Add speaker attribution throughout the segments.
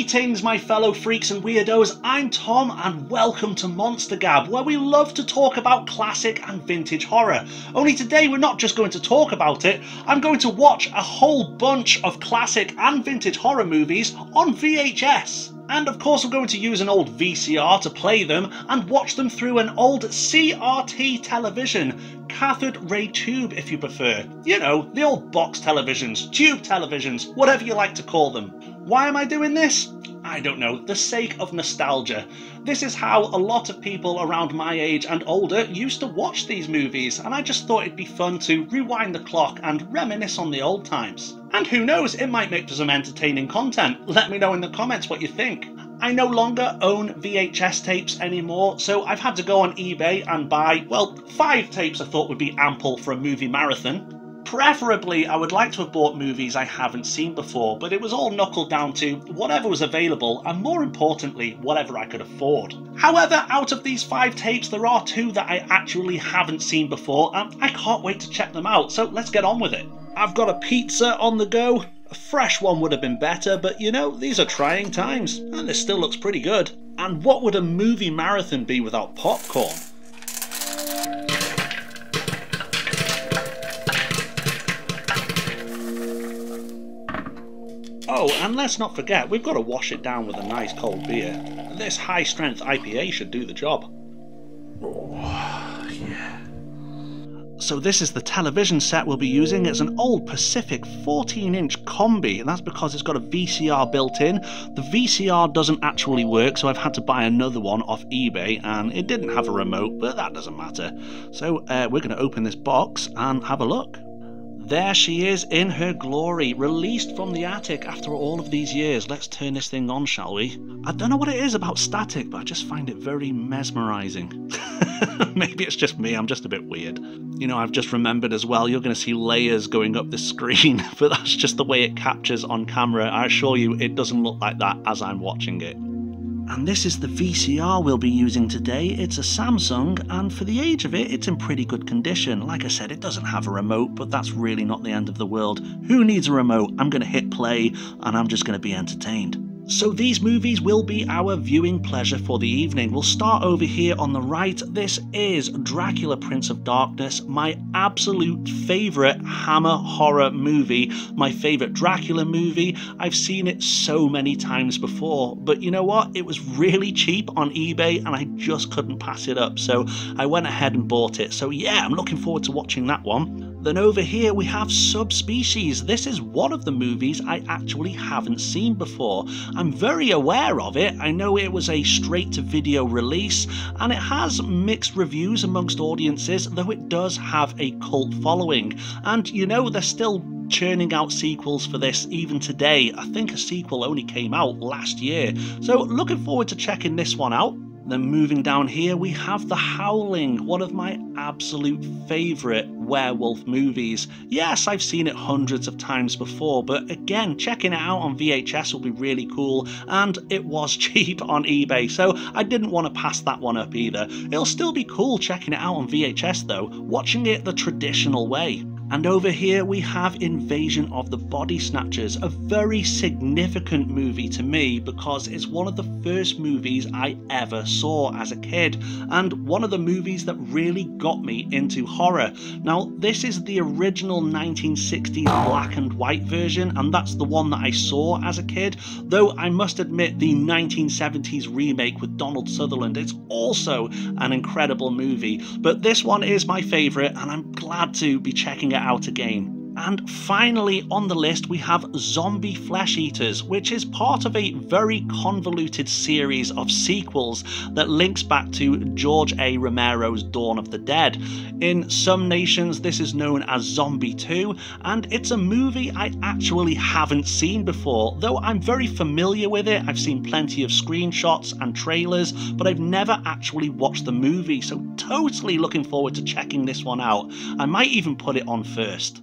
Speaker 1: Greetings, my fellow freaks and weirdos. I'm Tom, and welcome to Monster Gab, where we love to talk about classic and vintage horror. Only today we're not just going to talk about it, I'm going to watch a whole bunch of classic and vintage horror movies on VHS. And of course we're going to use an old VCR to play them and watch them through an old CRT television, cathode ray tube if you prefer. You know, the old box televisions, tube televisions, whatever you like to call them. Why am I doing this? I don't know, the sake of nostalgia. This is how a lot of people around my age and older used to watch these movies, and I just thought it'd be fun to rewind the clock and reminisce on the old times. And who knows, it might make for some entertaining content. Let me know in the comments what you think. I no longer own VHS tapes anymore, so I've had to go on eBay and buy, well, 5 tapes I thought would be ample for a movie marathon. Preferably, I would like to have bought movies I haven't seen before, but it was all knuckled down to whatever was available and, more importantly, whatever I could afford. However, out of these 5 tapes, there are 2 that I actually haven't seen before, and I can't wait to check them out, so let's get on with it. I've got a pizza on the go. A fresh one would have been better, but you know, these are trying times, and this still looks pretty good. And what would a movie marathon be without popcorn? Oh, and let's not forget, we've got to wash it down with a nice cold beer. This high-strength IPA should do the job. Oh, yeah. So this is the television set we'll be using. It's an old Pacific 14-inch combi, and that's because it's got a VCR built in. The VCR doesn't actually work, so I've had to buy another one off eBay, and it didn't have a remote, but that doesn't matter. So we're going to open this box and have a look. There she is in her glory, released from the attic after all of these years. Let's turn this thing on, shall we? I don't know what it is about static, but I just find it very mesmerising. Maybe it's just me, I'm just a bit weird. You know, I've just remembered as well, you're going to see layers going up the screen, but that's just the way it captures on camera. I assure you, it doesn't look like that as I'm watching it. And this is the VCR we'll be using today. It's a Samsung, and for the age of it, it's in pretty good condition. Like I said, it doesn't have a remote, but that's really not the end of the world. Who needs a remote? I'm going to hit play, and I'm just going to be entertained. So these movies will be our viewing pleasure for the evening. We'll start over here on the right. This is Dracula Prince of Darkness, my absolute favourite Hammer horror movie, my favourite Dracula movie. I've seen it so many times before, but you know what? It was really cheap on eBay and I just couldn't pass it up, so I went ahead and bought it. So yeah, I'm looking forward to watching that one. Then over here we have Subspecies. This is one of the movies I actually haven't seen before. I'm very aware of it. I know it was a straight-to-video release, and it has mixed reviews amongst audiences, though it does have a cult following. And you know, they're still churning out sequels for this even today. I think a sequel only came out last year. So looking forward to checking this one out. Then moving down here we have The Howling, one of my absolute favourite werewolf movies. Yes, I've seen it hundreds of times before, but again, checking it out on VHS will be really cool, and it was cheap on eBay, so I didn't want to pass that one up either. It'll still be cool checking it out on VHS though, watching it the traditional way. And over here we have Invasion of the Body Snatchers, a very significant movie to me because it's one of the first movies I ever saw as a kid, and one of the movies that really got me into horror. Now, this is the original 1960s black and white version, and that's the one that I saw as a kid, though I must admit the 1970s remake with Donald Sutherland is also an incredible movie, but this one is my favourite and I'm glad to be checking it out again. And finally on the list we have Zombie Flesh Eaters, which is part of a very convoluted series of sequels that links back to George A. Romero's Dawn of the Dead. In some nations this is known as Zombie 2, and it's a movie I actually haven't seen before, though I'm very familiar with it. I've seen plenty of screenshots and trailers, but I've never actually watched the movie, so totally looking forward to checking this one out. I might even put it on first.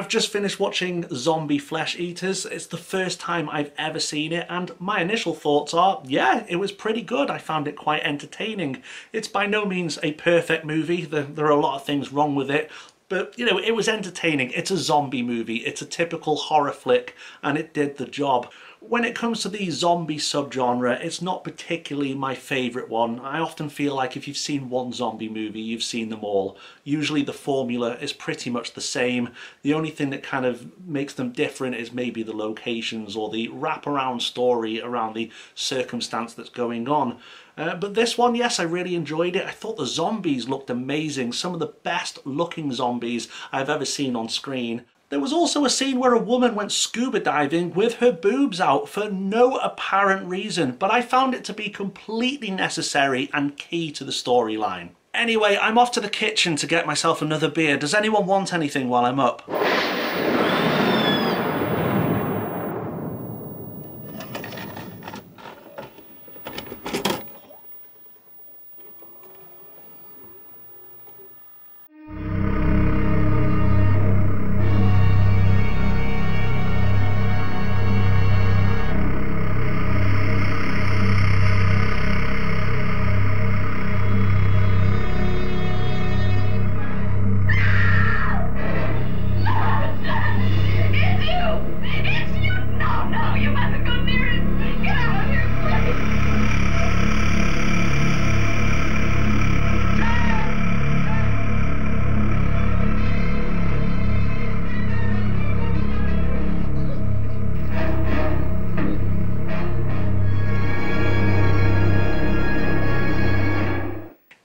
Speaker 1: I've just finished watching Zombie Flesh Eaters. It's the first time I've ever seen it, and my initial thoughts are, yeah, it was pretty good. I found it quite entertaining. It's by no means a perfect movie. There are a lot of things wrong with it, but, you know, it was entertaining. It's a zombie movie. It's a typical horror flick, and it did the job. When it comes to the zombie subgenre, it's not particularly my favourite one. I often feel like if you've seen one zombie movie, you've seen them all. Usually the formula is pretty much the same. The only thing that kind of makes them different is maybe the locations or the wraparound story around the circumstance that's going on. But this one, yes, I really enjoyed it. I thought the zombies looked amazing. Some of the best looking zombies I've ever seen on screen. There was also a scene where a woman went scuba diving with her boobs out for no apparent reason, but I found it to be completely necessary and key to the storyline. Anyway, I'm off to the kitchen to get myself another beer. Does anyone want anything while I'm up?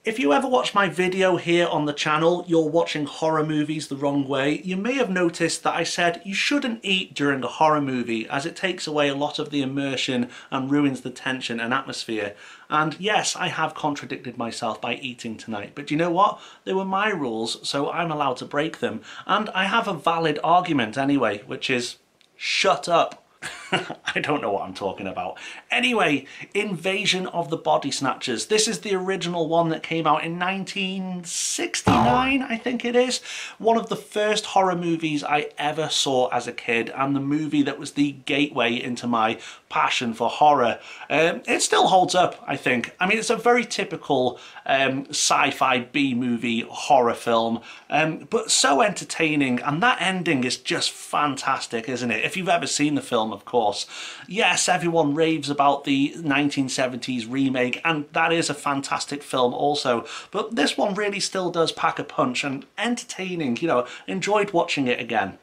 Speaker 1: If you ever watch my video here on the channel, You're Watching Horror Movies the Wrong Way, you may have noticed that I said you shouldn't eat during a horror movie as it takes away a lot of the immersion and ruins the tension and atmosphere. And yes, I have contradicted myself by eating tonight, but you know what? They were my rules, so I'm allowed to break them. And I have a valid argument anyway, which is, shut up. I don't know what I'm talking about. Anyway, Invasion of the Body Snatchers. This is the original one that came out in 1969, I think it is. One of the first horror movies I ever saw as a kid, and the movie that was the gateway into my passion for horror. It still holds up, I think. I mean, it's a very typical sci-fi B-movie horror film, but so entertaining, and that ending is just fantastic, isn't it? If you've ever seen the film, of course. Yes, everyone raves about the 1970s remake, and that is a fantastic film also, but this one really still does pack a punch, and entertaining, you know, enjoyed watching it again.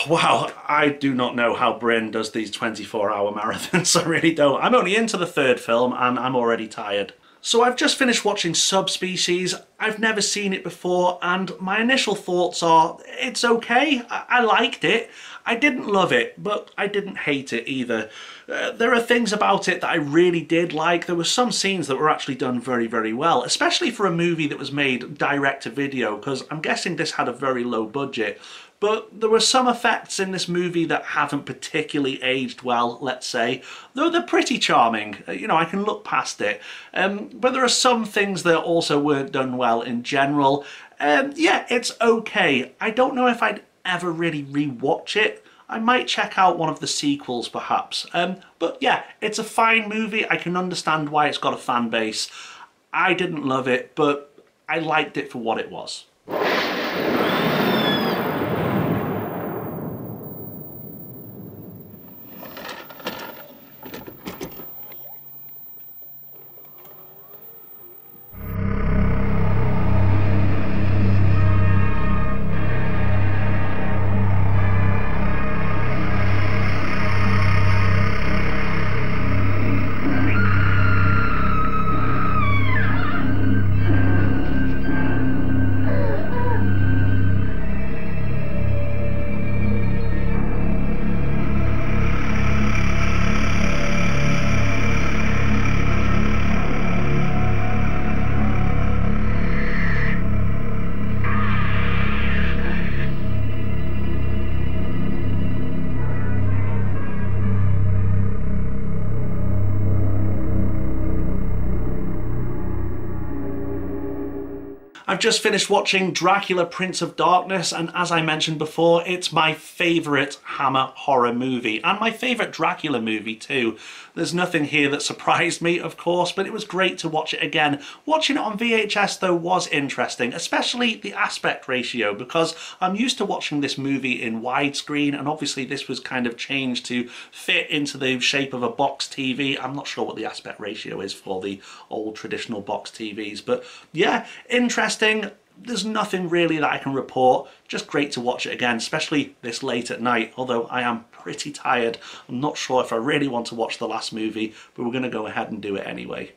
Speaker 1: Wow, I do not know how Bryn does these 24-hour marathons, I really don't. I'm only into the third film and I'm already tired. So I've just finished watching Subspecies. I've never seen it before, and my initial thoughts are, it's okay. I liked it. I didn't love it, but I didn't hate it either. There are things about it that I really did like. There were some scenes that were actually done very, very well, especially for a movie that was made direct to video, because I'm guessing this had a very low budget. But there were some effects in this movie that haven't particularly aged well, let's say, though they're pretty charming. You know, I can look past it. But there are some things that also weren't done well in general. Yeah, it's okay. I don't know if I'd ever really re-watch it. I might check out one of the sequels perhaps. But yeah, it's a fine movie. I can understand why it's got a fan base. I didn't love it, but I liked it for what it was. I've just finished watching Dracula Prince of Darkness, and as I mentioned before, it's my favourite Hammer horror movie, and my favourite Dracula movie too. There's nothing here that surprised me, of course, but it was great to watch it again. Watching it on VHS though was interesting, especially the aspect ratio, because I'm used to watching this movie in widescreen, and obviously this was kind of changed to fit into the shape of a box TV. I'm not sure what the aspect ratio is for the old traditional box TVs, but yeah, interesting. There's nothing really that I can report, just great to watch it again, especially this late at night, although I am pretty tired. I'm not sure if I really want to watch the last movie, but we're going to go ahead and do it anyway.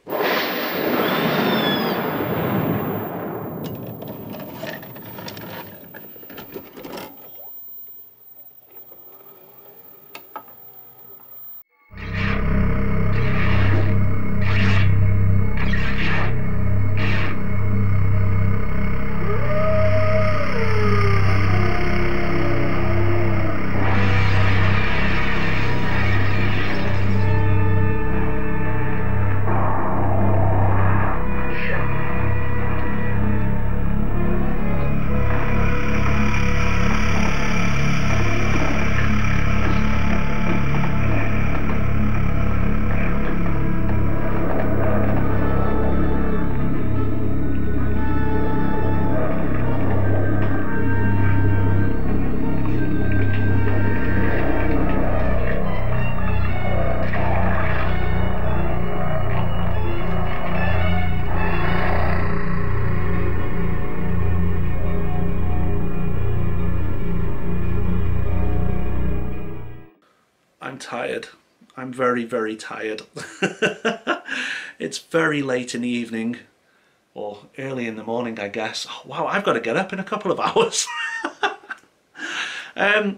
Speaker 1: I'm tired. I'm very, very tired. It's very late in the evening, or early in the morning, I guess. Oh, wow, I've got to get up in a couple of hours.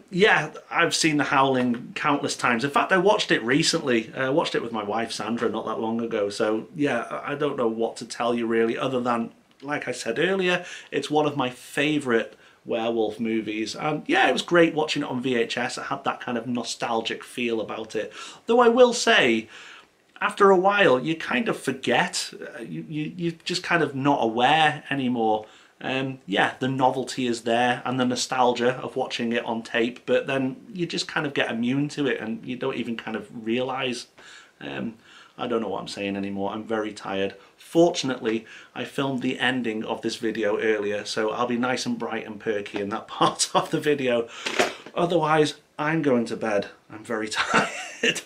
Speaker 1: Yeah, I've seen The Howling countless times. In fact, I watched it recently. I watched it with my wife, Sandra, not that long ago. So, yeah, I don't know what to tell you, really, other than, like I said earlier, it's one of my favourite werewolf movies, and yeah, it was great watching it on VHS. It had that kind of nostalgic feel about it, though I will say after a while you kind of forget, you're just kind of not aware anymore. Yeah, the novelty is there and the nostalgia of watching it on tape, but then you just kind of get immune to it and you don't even kind of realise. I don't know what I'm saying anymore. I'm very tired. Fortunately, I filmed the ending of this video earlier, so I'll be nice and bright and perky in that part of the video. Otherwise, I'm going to bed. I'm very tired.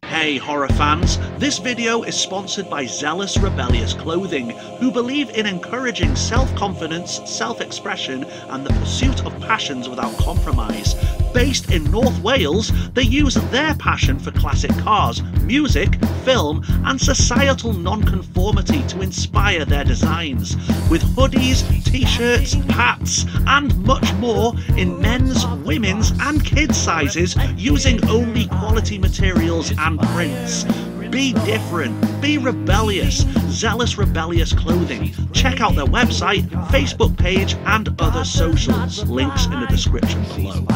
Speaker 1: Hey horror fans, this video is sponsored by Zealous Rebellious Clothing, who believe in encouraging self-confidence, self-expression and the pursuit of passions without compromise. Based in North Wales, they use their passion for classic cars, music, film and societal non-conformity to inspire their designs. With hoodies, t-shirts, hats and much more in men's, women's and kids sizes, using only quality materials and prints. Be different, be rebellious. Zealous Rebellious Clothing. Check out their website, Facebook page and other socials. Links in the description below.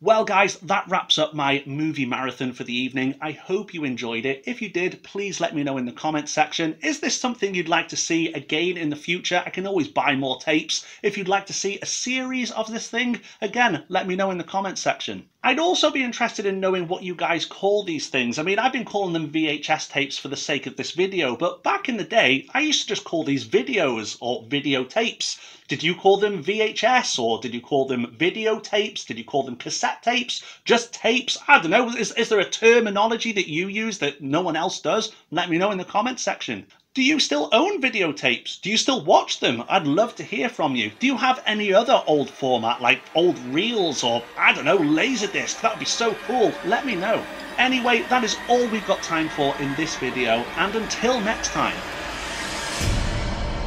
Speaker 1: Well, Well guys, that wraps up my movie marathon for the evening. I hope you enjoyed it. If you did, please let me know in the comments section. Is this something you'd like to see again in the future? I can always buy more tapes. If you'd like to see a series of this thing, again, let me know in the comments section. I'd also be interested in knowing what you guys call these things. I mean, I've been calling them VHS tapes for the sake of this video, but back in the day, I used to just call these videos or videotapes. Did you call them VHS, or did you call them videotapes? Did you call them cassette tapes? Just tapes? I don't know. Is there a terminology that you use that no one else does? Let me know in the comments section. Do you still own videotapes? Do you still watch them? I'd love to hear from you. Do you have any other old format, like old reels or, I don't know, Laserdisc? That would be so cool. Let me know. Anyway, that is all we've got time for in this video, and until next time.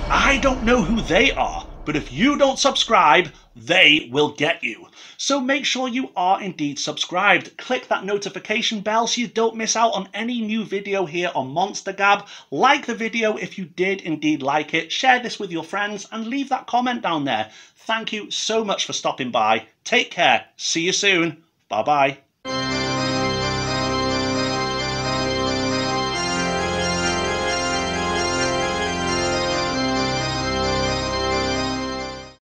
Speaker 1: I don't know who they are, but if you don't subscribe, they will get you. So make sure you are indeed subscribed. Click that notification bell so you don't miss out on any new video here on Monster Gab. Like the video if you did indeed like it. Share this with your friends and leave that comment down there. Thank you so much for stopping by. Take care. See you soon. Bye bye.